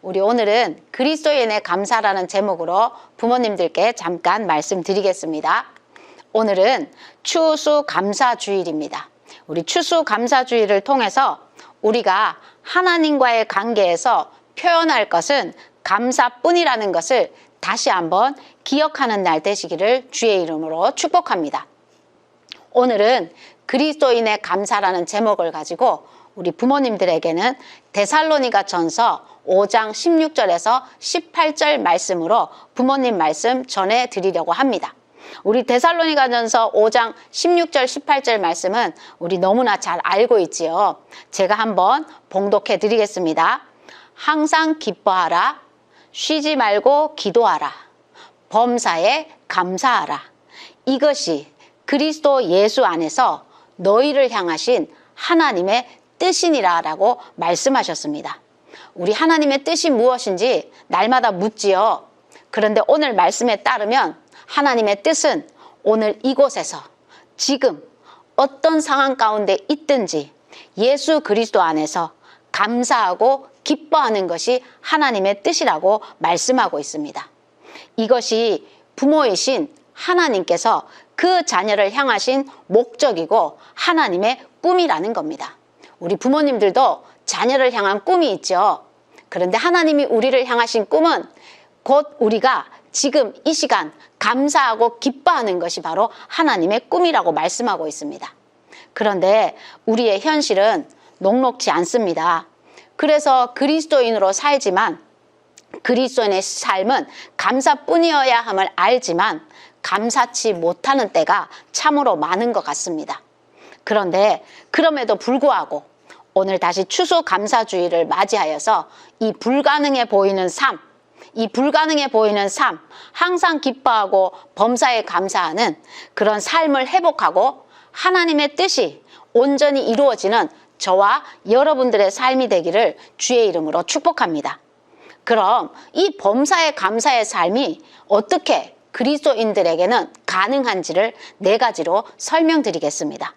우리 오늘은 그리스도인의 감사라는 제목으로 부모님들께 잠깐 말씀드리겠습니다. 오늘은 추수감사주일입니다. 우리 추수감사주일을 통해서 우리가 하나님과의 관계에서 표현할 것은 감사뿐이라는 것을 다시 한번 기억하는 날 되시기를 주의 이름으로 축복합니다. 오늘은 그리스도인의 감사라는 제목을 가지고 우리 부모님들에게는 데살로니가 전서 5장 16절에서 18절 말씀으로 부모님 말씀 전해드리려고 합니다. 우리 데살로니가 전서 5장 16절 18절 말씀은 우리 너무나 잘 알고 있지요. 제가 한번 봉독해 드리겠습니다. 항상 기뻐하라. 쉬지 말고 기도하라. 범사에 감사하라. 이것이 그리스도 예수 안에서 너희를 향하신 하나님의 뜻이니라 라고 말씀하셨습니다. 우리 하나님의 뜻이 무엇인지 날마다 묻지요. 그런데 오늘 말씀에 따르면 하나님의 뜻은 오늘 이곳에서 지금 어떤 상황 가운데 있든지 예수 그리스도 안에서 감사하고 기뻐하는 것이 하나님의 뜻이라고 말씀하고 있습니다. 이것이 부모이신 하나님께서 그 자녀를 향하신 목적이고 하나님의 꿈이라는 겁니다. 우리 부모님들도 자녀를 향한 꿈이 있죠. 그런데 하나님이 우리를 향하신 꿈은 곧 우리가 지금 이 시간 감사하고 기뻐하는 것이 바로 하나님의 꿈이라고 말씀하고 있습니다. 그런데 우리의 현실은 녹록지 않습니다. 그래서 그리스도인으로 살지만 그리스도인의 삶은 감사뿐이어야 함을 알지만 감사치 못하는 때가 참으로 많은 것 같습니다. 그런데 그럼에도 불구하고 오늘 다시 추수감사주의를 맞이하여서 이 불가능해 보이는 삶, 항상 기뻐하고 범사에 감사하는 그런 삶을 회복하고 하나님의 뜻이 온전히 이루어지는 저와 여러분들의 삶이 되기를 주의 이름으로 축복합니다. 그럼 이 범사에 감사의 삶이 어떻게 그리스도인들에게는 가능한지를 4가지로 설명드리겠습니다.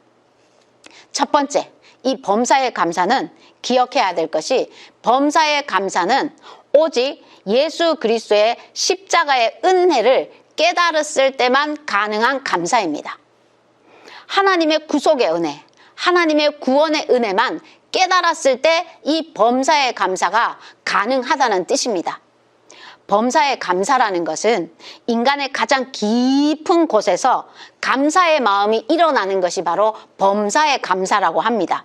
첫 번째, 이 범사의 감사는 기억해야 될 것이 범사의 감사는 오직 예수 그리스도의 십자가의 은혜를 깨달았을 때만 가능한 감사입니다. 하나님의 구속의 은혜, 하나님의 구원의 은혜만 깨달았을 때 이 범사의 감사가 가능하다는 뜻입니다. 범사의 감사라는 것은 인간의 가장 깊은 곳에서 감사의 마음이 일어나는 것이 바로 범사의 감사라고 합니다.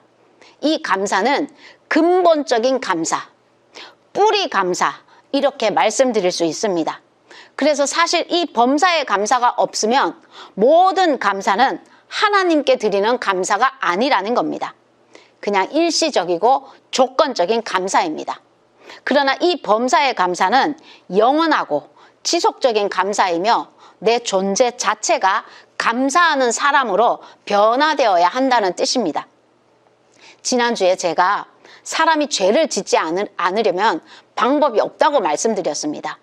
이 감사는 근본적인 감사, 뿌리 감사 이렇게 말씀드릴 수 있습니다. 그래서 사실 이 범사의 감사가 없으면 모든 감사는 하나님께 드리는 감사가 아니라는 겁니다. 그냥 일시적이고 조건적인 감사입니다. 그러나 이 범사의 감사는 영원하고 지속적인 감사이며 내 존재 자체가 감사하는 사람으로 변화되어야 한다는 뜻입니다. 지난주에 제가 사람이 죄를 짓지 않으려면 방법이 없다고 말씀드렸습니다.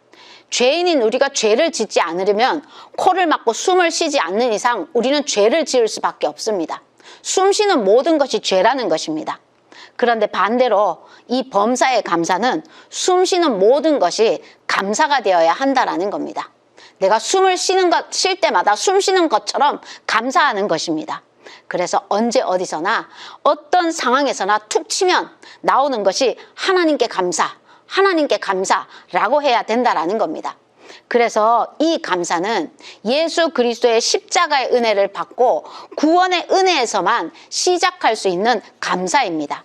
죄인인 우리가 죄를 짓지 않으려면 코를 막고 숨을 쉬지 않는 이상 우리는 죄를 지을 수밖에 없습니다. 숨 쉬는 모든 것이 죄라는 것입니다. 그런데 반대로 이 범사의 감사는 숨 쉬는 모든 것이 감사가 되어야 한다는 겁니다. 내가 숨을 쉴 때마다 숨 쉬는 것처럼 감사하는 것입니다. 그래서 언제 어디서나 어떤 상황에서나 툭 치면 나오는 것이 하나님께 감사라고 해야 된다는 겁니다. 그래서 이 감사는 예수 그리스도의 십자가의 은혜를 받고 구원의 은혜에서만 시작할 수 있는 감사입니다.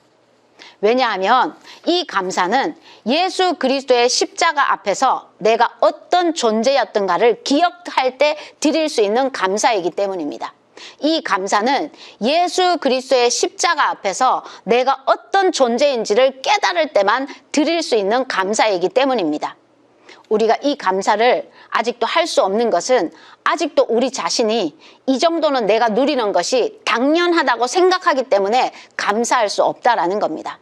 왜냐하면 이 감사는 예수 그리스도의 십자가 앞에서 내가 어떤 존재였던가를 기억할 때 드릴 수 있는 감사이기 때문입니다. 이 감사는 예수 그리스도의 십자가 앞에서 내가 어떤 존재인지를 깨달을 때만 드릴 수 있는 감사이기 때문입니다. 우리가 이 감사를 아직도 할 수 없는 것은 아직도 우리 자신이 이 정도는 내가 누리는 것이 당연하다고 생각하기 때문에 감사할 수 없다라는 겁니다.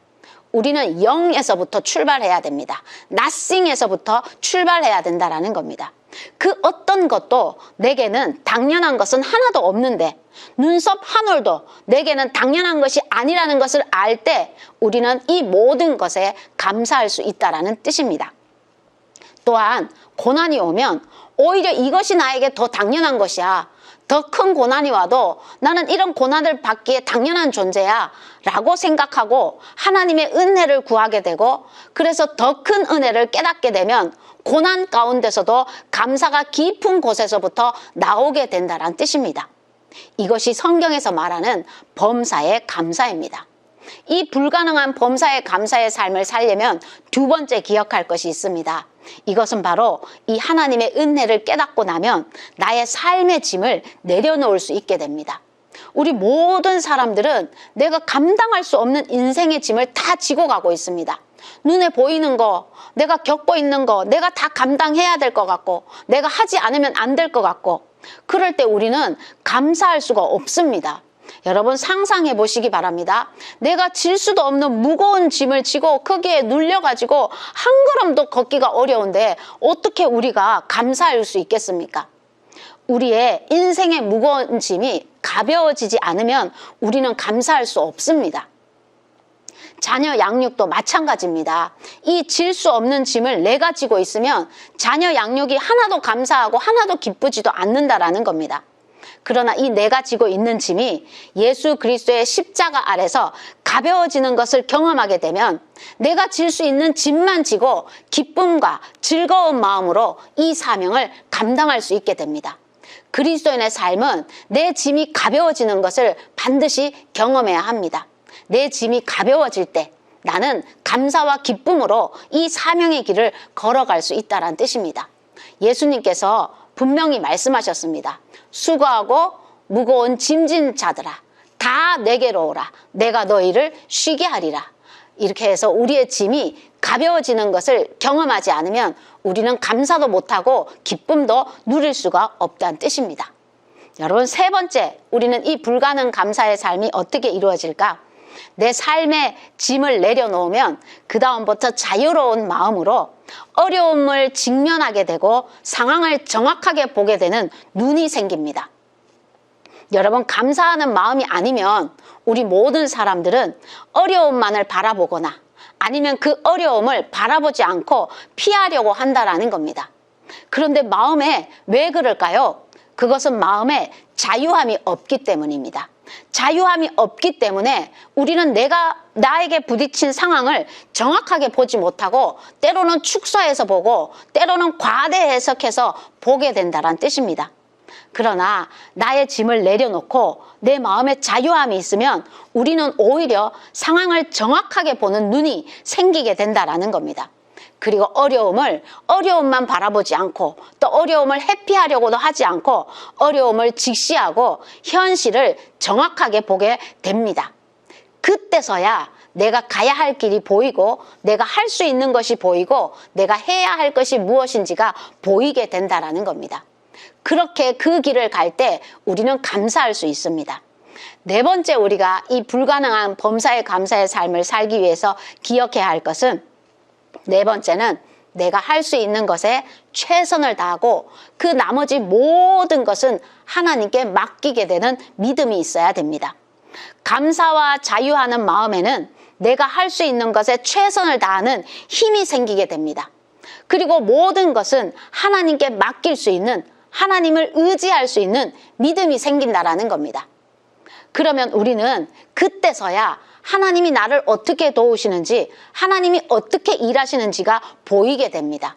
우리는 0에서부터 출발해야 됩니다. nothing에서부터 출발해야 된다라는 겁니다. 그 어떤 것도 내게는 당연한 것은 하나도 없는데 눈썹 한 올도 내게는 당연한 것이 아니라는 것을 알 때 우리는 이 모든 것에 감사할 수 있다는 뜻입니다. 또한 고난이 오면 오히려 이것이 나에게 더 당연한 것이야. 더 큰 고난이 와도 나는 이런 고난을 받기에 당연한 존재야 라고 생각하고 하나님의 은혜를 구하게 되고, 그래서 더 큰 은혜를 깨닫게 되면 고난 가운데서도 감사가 깊은 곳에서부터 나오게 된다는 뜻입니다. 이것이 성경에서 말하는 범사의 감사입니다. 이 불가능한 범사의 감사의 삶을 살려면 두 번째 기억할 것이 있습니다. 이것은 바로 이 하나님의 은혜를 깨닫고 나면 나의 삶의 짐을 내려놓을 수 있게 됩니다. 우리 모든 사람들은 내가 감당할 수 없는 인생의 짐을 다 지고 가고 있습니다. 눈에 보이는 거, 내가 겪고 있는 거, 내가 다 감당해야 될 것 같고, 내가 하지 않으면 안 될 것 같고, 그럴 때 우리는 감사할 수가 없습니다. 여러분 상상해 보시기 바랍니다. 내가 질 수도 없는 무거운 짐을 지고 거기에 눌려가지고 한 걸음도 걷기가 어려운데 어떻게 우리가 감사할 수 있겠습니까? 우리의 인생의 무거운 짐이 가벼워지지 않으면 우리는 감사할 수 없습니다. 자녀 양육도 마찬가지입니다. 이 질 수 없는 짐을 내가 지고 있으면 자녀 양육이 하나도 감사하고 하나도 기쁘지도 않는다라는 겁니다. 그러나 이 내가 지고 있는 짐이 예수 그리스도의 십자가 아래서 가벼워지는 것을 경험하게 되면 내가 질 수 있는 짐만 지고 기쁨과 즐거운 마음으로 이 사명을 감당할 수 있게 됩니다. 그리스도인의 삶은 내 짐이 가벼워지는 것을 반드시 경험해야 합니다. 내 짐이 가벼워질 때 나는 감사와 기쁨으로 이 사명의 길을 걸어갈 수 있다는 뜻입니다. 예수님께서 분명히 말씀하셨습니다. 수고하고 무거운 짐진 자들아 다 내게로 오라. 내가 너희를 쉬게 하리라. 이렇게 해서 우리의 짐이 가벼워지는 것을 경험하지 않으면 우리는 감사도 못하고 기쁨도 누릴 수가 없다는 뜻입니다. 여러분 세 번째, 우리는 이 불가능 감사의 삶이 어떻게 이루어질까? 내 삶의 짐을 내려놓으면 그 다음부터 자유로운 마음으로 어려움을 직면하게 되고 상황을 정확하게 보게 되는 눈이 생깁니다. 여러분 감사하는 마음이 아니면 우리 모든 사람들은 어려움만을 바라보거나 아니면 그 어려움을 바라보지 않고 피하려고 한다라는 겁니다. 그런데 마음에 왜 그럴까요? 그것은 마음에 자유함이 없기 때문입니다. 자유함이 없기 때문에 우리는 나에게 부딪힌 상황을 정확하게 보지 못하고 때로는 축소해서 보고 때로는 과대 해석해서 보게 된다는 뜻입니다. 그러나 나의 짐을 내려놓고 내 마음에 자유함이 있으면 우리는 오히려 상황을 정확하게 보는 눈이 생기게 된다는 겁니다. 그리고 어려움만 바라보지 않고 또 어려움을 회피하려고도 하지 않고 어려움을 직시하고 현실을 정확하게 보게 됩니다. 그때서야 내가 가야 할 길이 보이고 내가 할 수 있는 것이 보이고 내가 해야 할 것이 무엇인지가 보이게 된다는 겁니다. 그렇게 그 길을 갈 때 우리는 감사할 수 있습니다. 네 번째, 우리가 이 불가능한 범사의 감사의 삶을 살기 위해서 기억해야 할 것은, 네 번째는 내가 할 수 있는 것에 최선을 다하고 그 나머지 모든 것은 하나님께 맡기게 되는 믿음이 있어야 됩니다. 감사와 자유하는 마음에는 내가 할 수 있는 것에 최선을 다하는 힘이 생기게 됩니다. 그리고 모든 것은 하나님께 맡길 수 있는, 하나님을 의지할 수 있는 믿음이 생긴다라는 겁니다. 그러면 우리는 그때서야 하나님이 나를 어떻게 도우시는지, 하나님이 어떻게 일하시는지가 보이게 됩니다.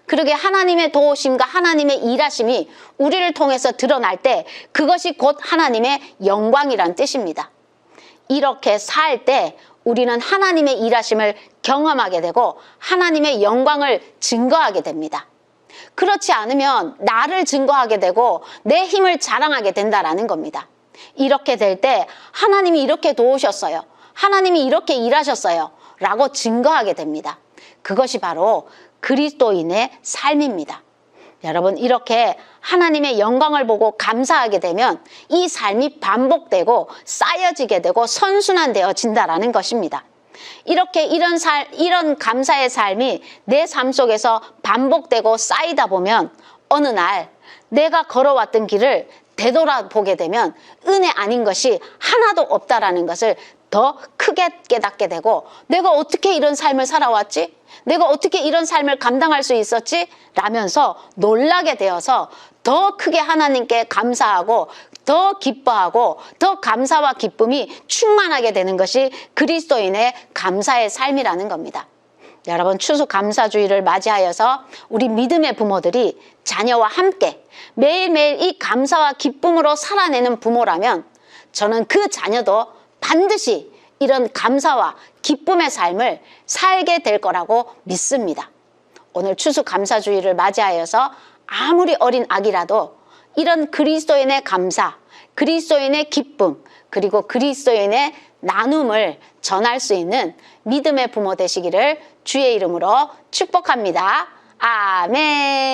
그러게 하나님의 도우심과 하나님의 일하심이 우리를 통해서 드러날 때 그것이 곧 하나님의 영광이란 뜻입니다. 이렇게 살 때 우리는 하나님의 일하심을 경험하게 되고 하나님의 영광을 증거하게 됩니다. 그렇지 않으면 나를 증거하게 되고 내 힘을 자랑하게 된다라는 겁니다. 이렇게 될 때 하나님이 이렇게 도우셨어요, 하나님이 이렇게 일하셨어요 라고 증거하게 됩니다. 그것이 바로 그리스도인의 삶입니다. 여러분, 이렇게 하나님의 영광을 보고 감사하게 되면 이 삶이 반복되고 쌓여지게 되고 선순환되어진다라는 것입니다. 이렇게 이런 감사의 삶이 내 삶 속에서 반복되고 쌓이다 보면 어느 날 내가 걸어왔던 길을 되돌아보게 되면 은혜 아닌 것이 하나도 없다라는 것을 더 크게 깨닫게 되고, 내가 어떻게 이런 삶을 살아왔지? 내가 어떻게 이런 삶을 감당할 수 있었지? 라면서 놀라게 되어서 더 크게 하나님께 감사하고 더 기뻐하고 더 감사와 기쁨이 충만하게 되는 것이 그리스도인의 감사의 삶이라는 겁니다. 여러분, 추수감사주의를 맞이하여서 우리 믿음의 부모들이 자녀와 함께 매일매일 이 감사와 기쁨으로 살아내는 부모라면 저는 그 자녀도 반드시 이런 감사와 기쁨의 삶을 살게 될 거라고 믿습니다. 오늘 추수감사주의를 맞이하여서 아무리 어린 아기라도 이런 그리스도인의 감사, 그리스도인의 기쁨, 그리고 그리스도인의 나눔을 전할 수 있는 믿음의 부모 되시기를 주의 이름으로 축복합니다. 아멘.